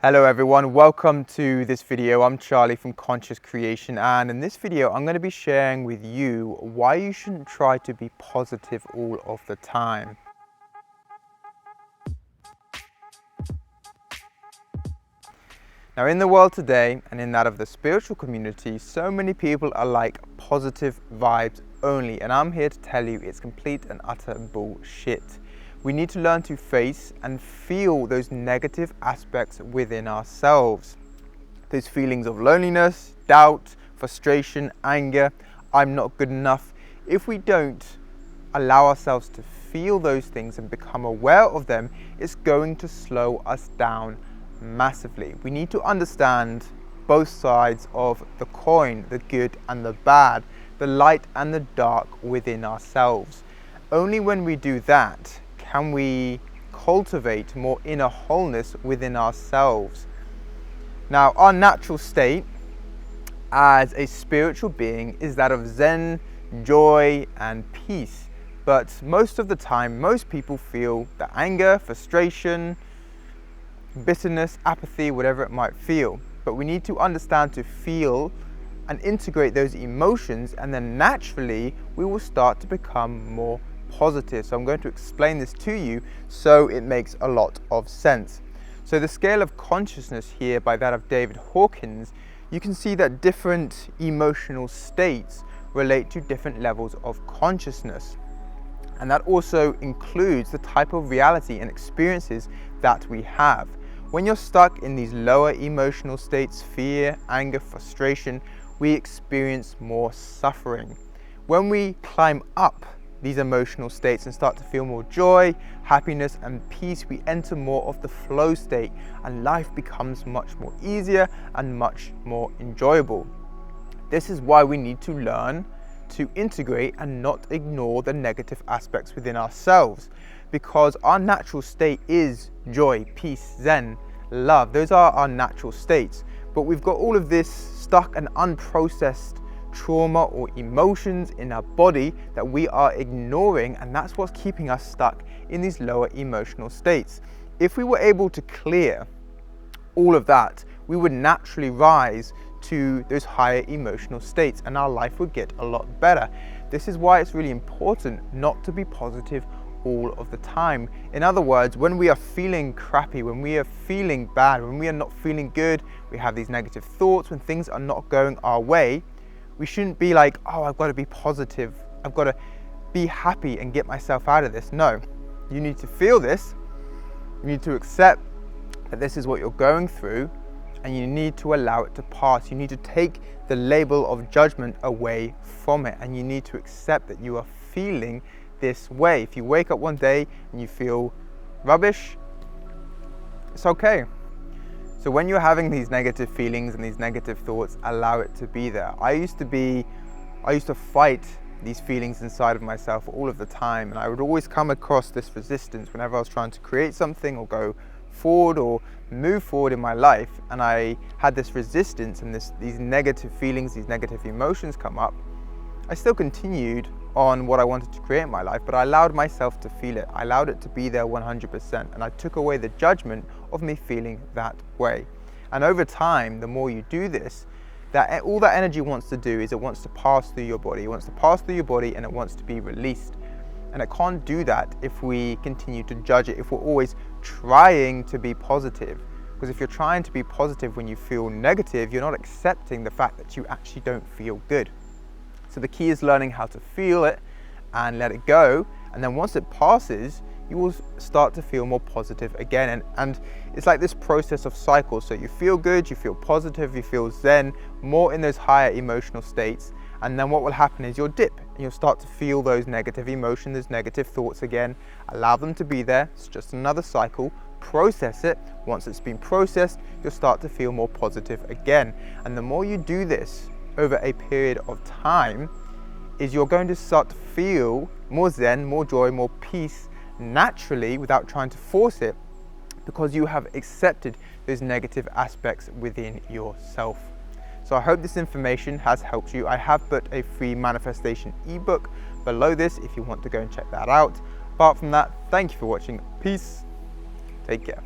Hello everyone, welcome to this video. I'm Charlie from Conscious Creation, and in this video I'm going to be sharing with you why you shouldn't try to be positive all of the time. Now in the world today, and in that of the spiritual community, so many people are like positive vibes only, and I'm here to tell you it's complete and utter bullshit. We need to learn to face and feel those negative aspects within ourselves. Those feelings of loneliness, doubt, frustration, anger, I'm not good enough. If we don't allow ourselves to feel those things and become aware of them, it's going to slow us down massively. We need to understand both sides of the coin, the good and the bad, the light and the dark within ourselves. Only when we do that can we cultivate more inner wholeness within ourselves. Now, our natural state as a spiritual being is that of Zen, joy, and peace. But most of the time, most people feel the anger, frustration, bitterness, apathy, whatever it might feel. But we need to understand to feel and integrate those emotions, and then naturally we will start to become more positive. So I'm going to explain this to you so it makes a lot of sense. So the scale of consciousness here, by that of David Hawkins, you can see that different emotional states relate to different levels of consciousness. And that also includes the type of reality and experiences that we have. When you're stuck in these lower emotional states, fear, anger, frustration, we experience more suffering. When we climb up these emotional states and start to feel more joy, happiness, and peace, we enter more of the flow state, and life becomes much more easier and much more enjoyable. This is why we need to learn to integrate and not ignore the negative aspects within ourselves, because our natural state is joy, peace, Zen, love. Those are our natural states, but we've got all of this stuck and unprocessed trauma or emotions in our body that we are ignoring, and that's what's keeping us stuck in these lower emotional states. If we were able to clear all of that, we would naturally rise to those higher emotional states and our life would get a lot better. This is why it's really important not to be positive all of the time. In other words, when we are feeling crappy, when we are feeling bad, when we are not feeling good, we have these negative thoughts, when things are not going our way, we shouldn't be like, oh, I've got to be positive, I've got to be happy and get myself out of this. No, you need to feel this, you need to accept that this is what you're going through, and you need to allow it to pass. You need to take the label of judgment away from it, and you need to accept that you are feeling this way. If you wake up one day and you feel rubbish, it's okay. So when you're having these negative feelings and these negative thoughts, allow it to be there. I used to fight these feelings inside of myself all of the time, and I would always come across this resistance whenever I was trying to create something or go forward or move forward in my life, and I had this resistance and these negative feelings, these negative emotions come up. I still continued on what I wanted to create in my life, but I allowed myself to feel it. I allowed it to be there 100%, and I took away the judgment of me feeling that way. And over time, the more you do this, that all that energy wants to do is it wants to pass through your body. It wants to pass through your body and it wants to be released. And it can't do that if we continue to judge it, if we're always trying to be positive. Because if you're trying to be positive when you feel negative, you're not accepting the fact that you actually don't feel good. So the key is learning how to feel it and let it go. And then once it passes, you will start to feel more positive again. And it's like this process of cycles. So you feel good, you feel positive, you feel Zen, more in those higher emotional states. And then what will happen is you'll dip and you'll start to feel those negative emotions, those negative thoughts again. Allow them to be there. It's just another cycle. Process it. Once it's been processed, you'll start to feel more positive again. And the more you do this over a period of time, is you're going to start to feel more Zen, more joy, more peace naturally without trying to force it, because you have accepted those negative aspects within yourself. So I hope this information has helped you. I have put a free manifestation ebook below this if you want to go and check that out. Apart from that, thank you for watching. Peace. Take care.